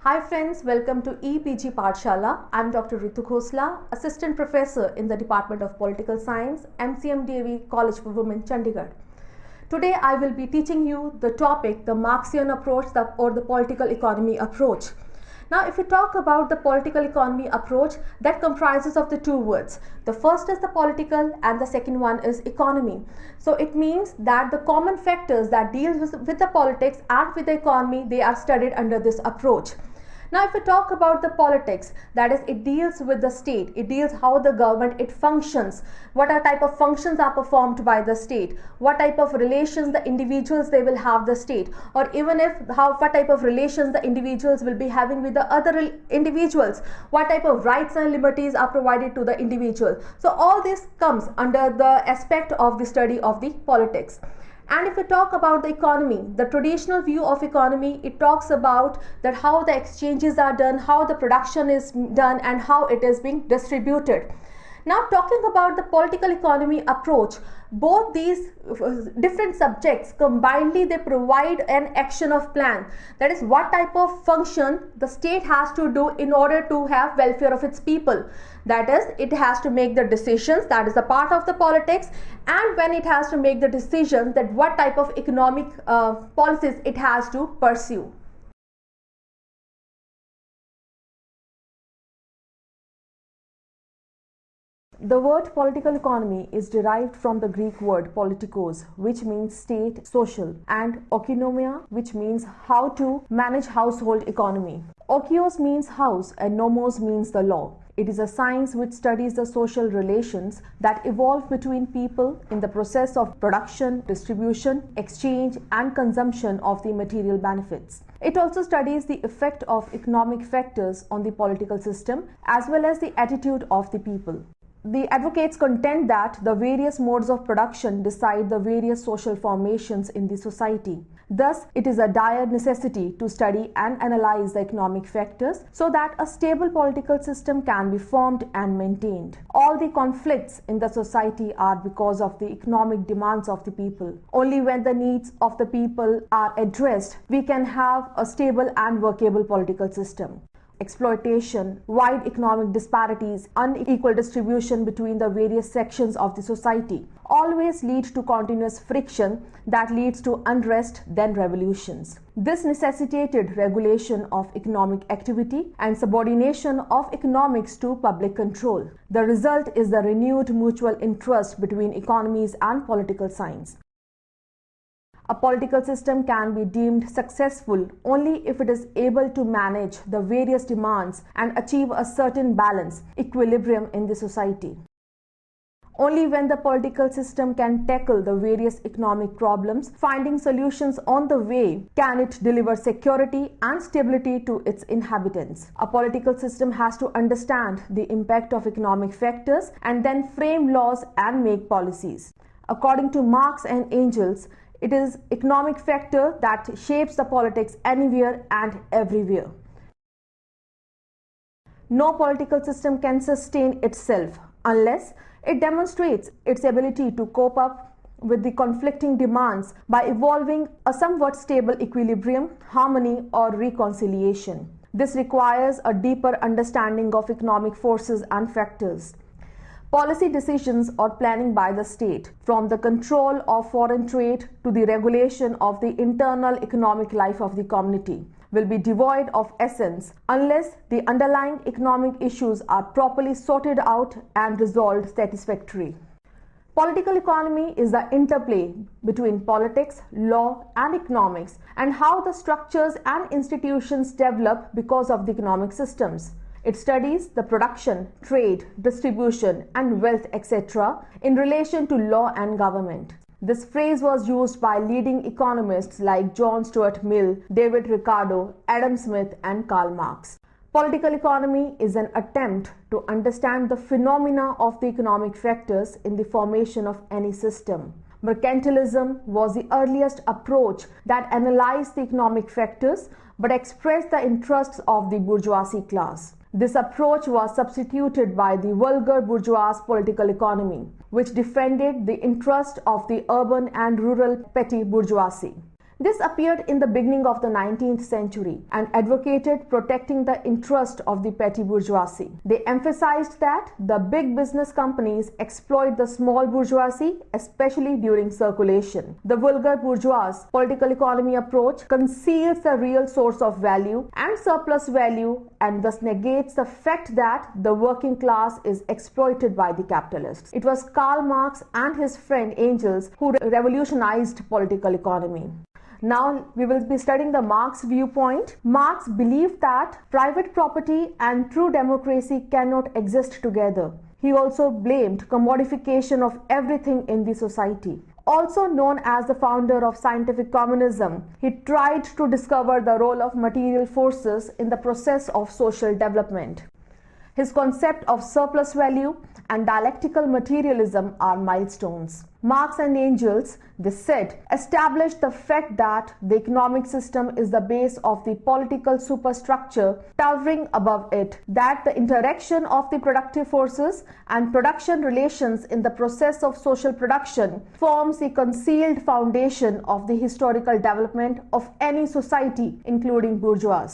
Hi friends, welcome to EPG Pathshala. I'm Dr. Ritu Khosla, Assistant Professor in the Department of Political Science, MCMDAV College for Women, Chandigarh. Today I will be teaching you the topic, the Marxian approach or the political economy approach. Now, if we talk about the political economy approach, that comprises of the two words. The first is the political and the second one is economy. So it means that the common factors that deal with the politics and with the economy, they are studied under this approach. Now, if we talk about the politics, that is, it deals with the state. It deals how the government, it functions. What type of functions are performed by the state? What type of relations the individuals they will have the state? Or even what type of relations the individuals will be having with the other individuals? What type of rights and liberties are provided to the individual? So all this comes under the aspect of the study of the politics. And if we talk about the economy, the traditional view of economy, it talks about that how the exchanges are done, how the production is done, and how it is being distributed. Now, talking about the political economy approach, both these different subjects combinedly they provide an action of plan. That is, what type of function the state has to do in order to have welfare of its people. That is, it has to make the decisions, that is a part of the politics, and when it has to make the decisions, that what type of economic policies it has to pursue. The word political economy is derived from the Greek word politikos, which means state, social, and oikonomia, which means how to manage household economy. Oikos means house and nomos means the law. It is a science which studies the social relations that evolve between people in the process of production, distribution, exchange, and consumption of the material benefits. It also studies the effect of economic factors on the political system as well as the attitude of the people. The advocates contend that the various modes of production decide the various social formations in the society. Thus, it is a dire necessity to study and analyze the economic factors so that a stable political system can be formed and maintained. All the conflicts in the society are because of the economic demands of the people. Only when the needs of the people are addressed, we can have a stable and workable political system. Exploitation, wide economic disparities, unequal distribution between the various sections of the society always lead to continuous friction that leads to unrest, then revolutions. This necessitated regulation of economic activity and subordination of economics to public control. The result is the renewed mutual interest between economies and political science. A political system can be deemed successful only if it is able to manage the various demands and achieve a certain balance, equilibrium in the society. Only when the political system can tackle the various economic problems, finding solutions on the way, can it deliver security and stability to its inhabitants. A political system has to understand the impact of economic factors and then frame laws and make policies. According to Marx and Engels, it is economic factor that shapes the politics anywhere and everywhere. No political system can sustain itself unless it demonstrates its ability to cope up with the conflicting demands by evolving a somewhat stable equilibrium, harmony, or reconciliation. This requires a deeper understanding of economic forces and factors. Policy decisions or planning by the state, from the control of foreign trade to the regulation of the internal economic life of the community, will be devoid of essence unless the underlying economic issues are properly sorted out and resolved satisfactorily. Political economy is the interplay between politics, law, and economics, and how the structures and institutions develop because of the economic systems. It studies the production, trade, distribution, and wealth, etc. in relation to law and government. This phrase was used by leading economists like John Stuart Mill, David Ricardo, Adam Smith, and Karl Marx. Political economy is an attempt to understand the phenomena of the economic factors in the formation of any system. Mercantilism was the earliest approach that analyzed the economic factors but expressed the interests of the bourgeoisie class. This approach was substituted by the vulgar bourgeois political economy, which defended the interest of the urban and rural petty bourgeoisie. This appeared in the beginning of the 19th century and advocated protecting the interest of the petty bourgeoisie. They emphasized that the big business companies exploit the small bourgeoisie, especially during circulation. The vulgar bourgeois political economy approach conceals the real source of value and surplus value and thus negates the fact that the working class is exploited by the capitalists. It was Karl Marx and his friend Engels who revolutionized political economy. Now we will be studying the Marx viewpoint. Marx believed that private property and true democracy cannot exist together. He also blamed commodification of everything in the society. Also known as the founder of scientific communism, he tried to discover the role of material forces in the process of social development. His concept of surplus value and dialectical materialism are milestones. Marx and Engels, they said, established the fact that the economic system is the base of the political superstructure towering above it, that the interaction of the productive forces and production relations in the process of social production forms the concealed foundation of the historical development of any society, including bourgeois.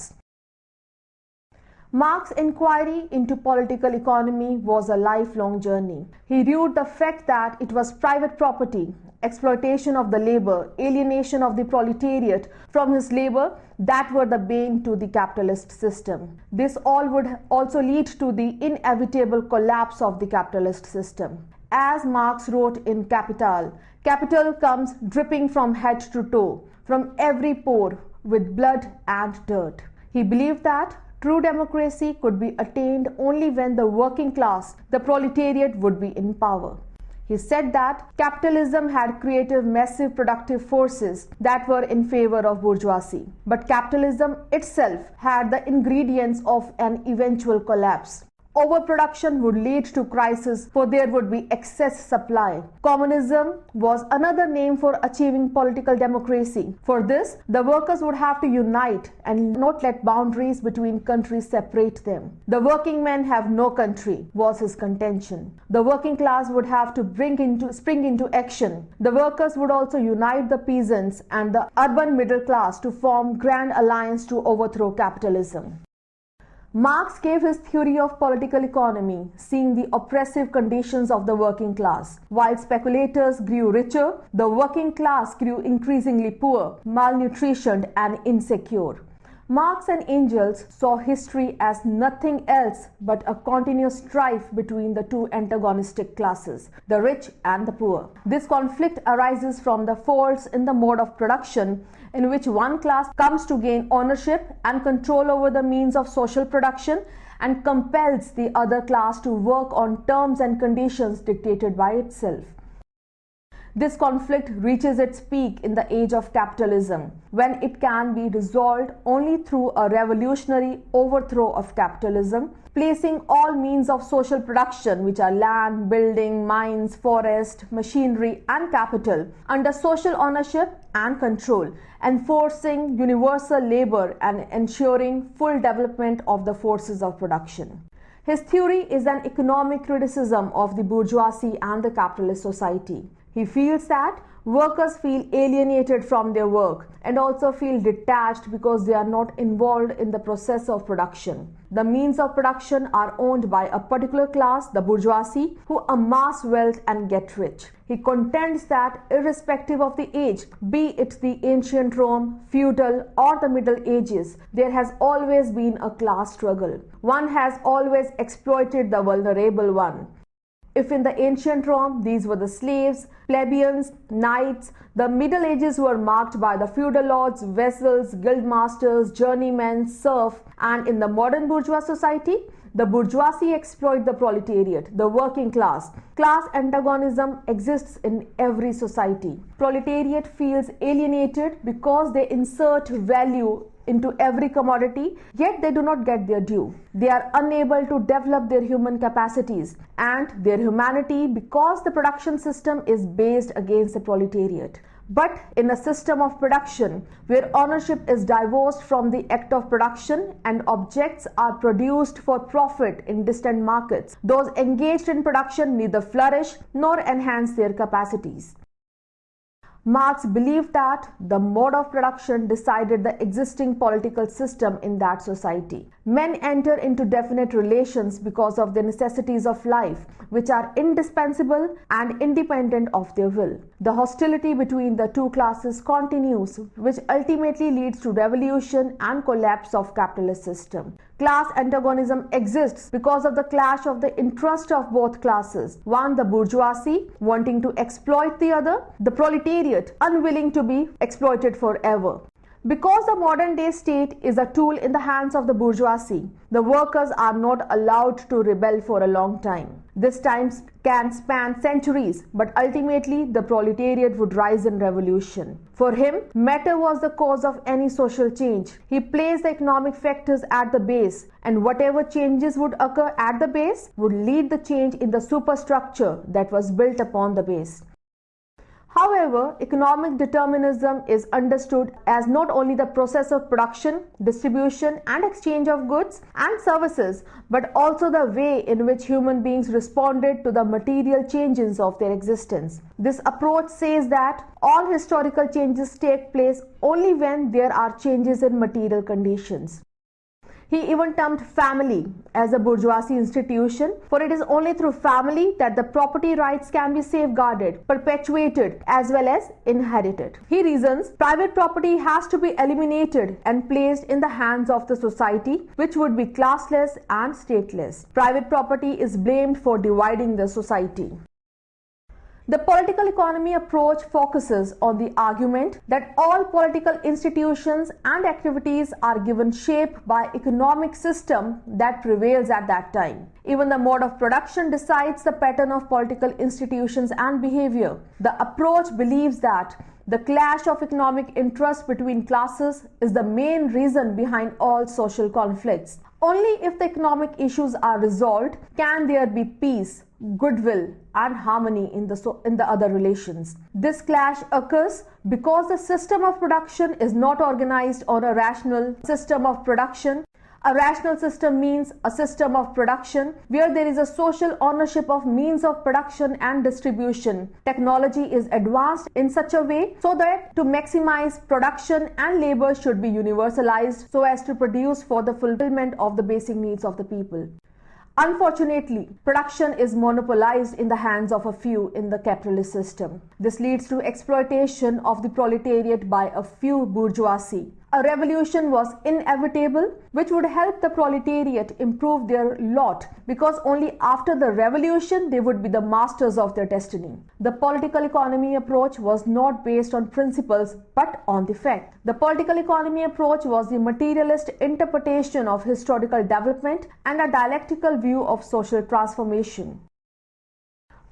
Marx's inquiry into political economy was a lifelong journey. He viewed the fact that it was private property, exploitation of the labor, alienation of the proletariat from his labor that were the bane to the capitalist system. This all would also lead to the inevitable collapse of the capitalist system. As Marx wrote in Capital, capital comes dripping from head to toe, from every pore, with blood and dirt. He believed that true democracy could be attained only when the working class, the proletariat, would be in power. He said that capitalism had created massive productive forces that were in favor of bourgeoisie, but capitalism itself had the ingredients of an eventual collapse. Overproduction would lead to crisis, for there would be excess supply. Communism was another name for achieving political democracy. For this, the workers would have to unite and not let boundaries between countries separate them. The working men have no country, was his contention. The working class would have to spring into action. The workers would also unite the peasants and the urban middle class to form grand alliance to overthrow capitalism. Marx gave his theory of political economy, seeing the oppressive conditions of the working class. While speculators grew richer, the working class grew increasingly poor, malnutritioned, and insecure. Marx and Engels saw history as nothing else but a continuous strife between the two antagonistic classes, the rich and the poor. This conflict arises from the faults in the mode of production in which one class comes to gain ownership and control over the means of social production and compels the other class to work on terms and conditions dictated by itself. This conflict reaches its peak in the age of capitalism, when it can be resolved only through a revolutionary overthrow of capitalism, placing all means of social production, which are land, building, mines, forest, machinery, and capital, under social ownership and control, enforcing universal labor and ensuring full development of the forces of production. His theory is an economic criticism of the bourgeoisie and the capitalist society. He feels that workers feel alienated from their work and also feel detached because they are not involved in the process of production. The means of production are owned by a particular class, the bourgeoisie, who amass wealth and get rich. He contends that irrespective of the age, be it the ancient Rome, feudal, or the Middle Ages, there has always been a class struggle. One has always exploited the vulnerable one. If in the ancient Rome these were the slaves, plebeians, knights, the Middle Ages were marked by the feudal lords, vassals, guildmasters, journeymen, serfs, and in the modern bourgeois society, the bourgeoisie exploit the proletariat, the working class. Class antagonism exists in every society. Proletariat feels alienated because they insert value into every commodity, yet they do not get their due. They are unable to develop their human capacities and their humanity because the production system is based against the proletariat. But in a system of production where ownership is divorced from the act of production and objects are produced for profit in distant markets, those engaged in production neither flourish nor enhance their capacities. Marx believed that the mode of production decided the existing political system in that society. Men enter into definite relations because of the necessities of life, which are indispensable and independent of their will. The hostility between the two classes continues, which ultimately leads to revolution and collapse of capitalist system. Class antagonism exists because of the clash of the interest of both classes. One, the bourgeoisie, wanting to exploit the other, the proletariat, unwilling to be exploited forever. Because the modern day state is a tool in the hands of the bourgeoisie, the workers are not allowed to rebel for a long time. This time can span centuries, but ultimately the proletariat would rise in revolution. For him, matter was the cause of any social change. He placed the economic factors at the base, and whatever changes would occur at the base would lead the change in the superstructure that was built upon the base. However, economic determinism is understood as not only the process of production, distribution, and exchange of goods and services, but also the way in which human beings responded to the material changes of their existence. This approach says that all historical changes take place only when there are changes in material conditions. He even termed family as a bourgeoisie institution, for it is only through family that the property rights can be safeguarded, perpetuated, as well as inherited. He reasons private property has to be eliminated and placed in the hands of the society, which would be classless and stateless. Private property is blamed for dividing the society. The political economy approach focuses on the argument that all political institutions and activities are given shape by economic system that prevails at that time. Even the mode of production decides the pattern of political institutions and behavior. The approach believes that the clash of economic interest between classes is the main reason behind all social conflicts. Only if the economic issues are resolved can there be peace, goodwill, and harmony in the other relations. This clash occurs because the system of production is not organized on a rational system of production. A rational system means a system of production where there is a social ownership of means of production and distribution. Technology is advanced in such a way so that to maximize production and labor should be universalized so as to produce for the fulfillment of the basic needs of the people. Unfortunately, production is monopolized in the hands of a few in the capitalist system. This leads to exploitation of the proletariat by a few bourgeoisie. A revolution was inevitable, which would help the proletariat improve their lot, because only after the revolution they would be the masters of their destiny. The political economy approach was not based on principles but on the fact. The political economy approach was the materialist interpretation of historical development and a dialectical view of social transformation.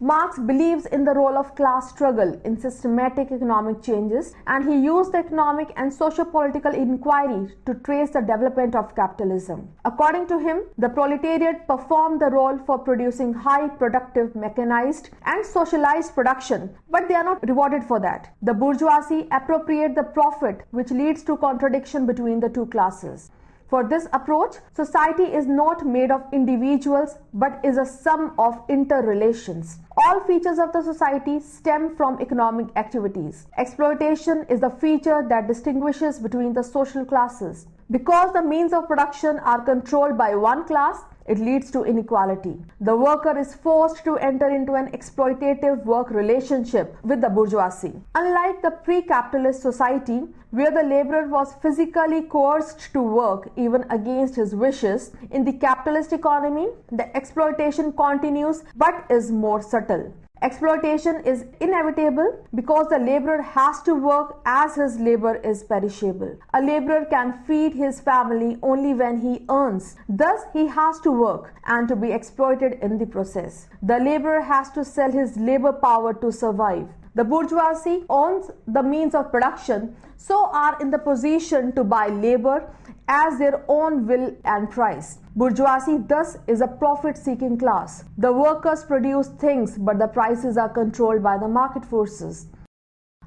Marx believes in the role of class struggle in systematic economic changes, and he used the economic and socio-political inquiry to trace the development of capitalism. According to him, the proletariat performed the role for producing high productive mechanized and socialized production, but they are not rewarded for that. The bourgeoisie appropriate the profit, which leads to contradiction between the two classes. For this approach, society is not made of individuals but is a sum of interrelations. All features of the society stem from economic activities. Exploitation is the feature that distinguishes between the social classes. Because the means of production are controlled by one class, it leads to inequality. The worker is forced to enter into an exploitative work relationship with the bourgeoisie. Unlike the pre-capitalist society, where the laborer was physically coerced to work even against his wishes, in the capitalist economy, the exploitation continues but is more subtle. Exploitation is inevitable because the laborer has to work as his labor is perishable. A laborer can feed his family only when he earns. Thus, he has to work and to be exploited in the process. The laborer has to sell his labor power to survive. The bourgeoisie owns the means of production, so are in the position to buy labor as their own will and price. Bourgeoisie thus is a profit-seeking class. The workers produce things, but the prices are controlled by the market forces.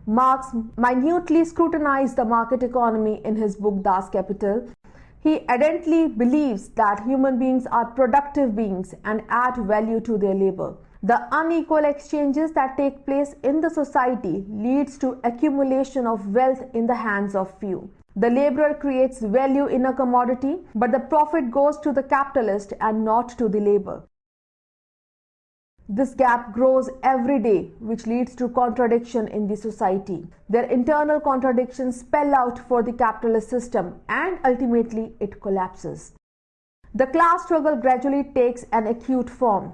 Marx minutely scrutinized the market economy in his book Das Kapital. He ardently believes that human beings are productive beings and add value to their labor. The unequal exchanges that take place in the society leads to accumulation of wealth in the hands of few. The laborer creates value in a commodity, but the profit goes to the capitalist and not to the labor. This gap grows every day, which leads to contradiction in the society. Their internal contradictions spell out for the capitalist system, and ultimately it collapses. The class struggle gradually takes an acute form.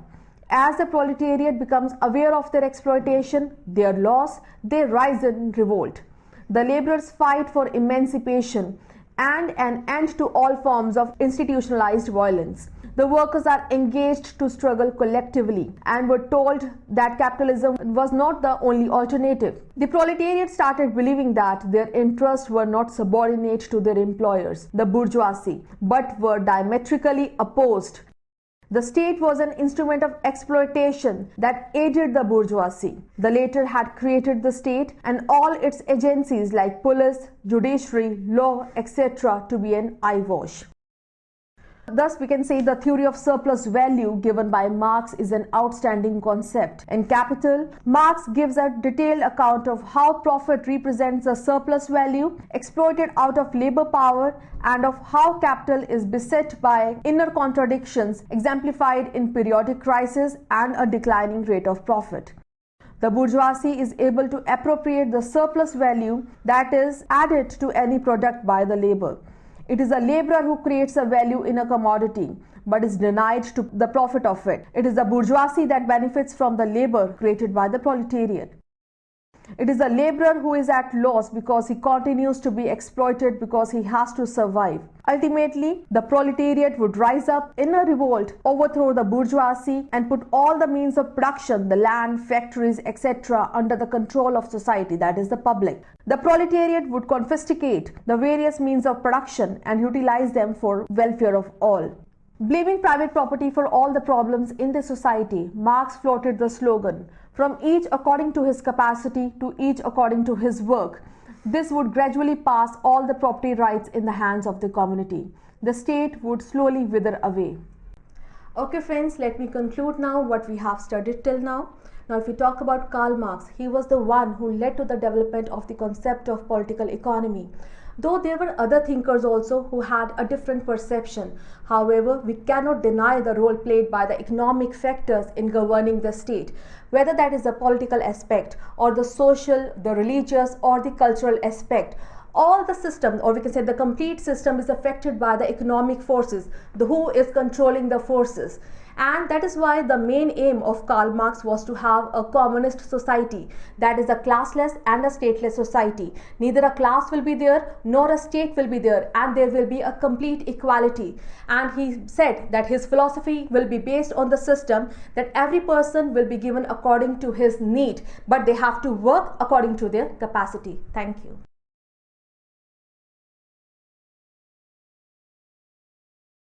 As the proletariat becomes aware of their exploitation, their loss, they rise in revolt. The laborers fight for emancipation and an end to all forms of institutionalized violence. The workers are engaged to struggle collectively and were told that capitalism was not the only alternative. The proletariat started believing that their interests were not subordinate to their employers, the bourgeoisie, but were diametrically opposed. The state was an instrument of exploitation that aided the bourgeoisie. The latter had created the state and all its agencies like police, judiciary, law, etc. to be an eyewash. Thus, we can say the theory of surplus value given by Marx is an outstanding concept. In Capital, Marx gives a detailed account of how profit represents a surplus value exploited out of labor power and of how capital is beset by inner contradictions exemplified in periodic crisis and a declining rate of profit. The bourgeoisie is able to appropriate the surplus value that is added to any product by the labor. It is a laborer who creates a value in a commodity but is denied to the profit of it. It is the bourgeoisie that benefits from the labor created by the proletariat. It is a laborer who is at loss because he continues to be exploited because he has to survive. Ultimately, the proletariat would rise up in a revolt, overthrow the bourgeoisie and put all the means of production, the land, factories, etc. under the control of society, that is the public. The proletariat would confiscate the various means of production and utilize them for welfare of all. Blaming private property for all the problems in the society, Marx floated the slogan, "From each according to his capacity to each according to his work." This would gradually pass all the property rights in the hands of the community. The state would slowly wither away. Okay friends, let me conclude now what we have studied till now. Now if we talk about Karl Marx, he was the one who led to the development of the concept of political economy. Though there were other thinkers also who had a different perception. However, we cannot deny the role played by the economic factors in governing the state, whether that is the political aspect or the social, the religious or the cultural aspect. All the system, or we can say the complete system, is affected by the economic forces, who is controlling the forces. And that is why the main aim of Karl Marx was to have a communist society, that is a classless and a stateless society. Neither a class will be there nor a state will be there, and there will be a complete equality. And he said that his philosophy will be based on the system that every person will be given according to his need, but they have to work according to their capacity. Thank you.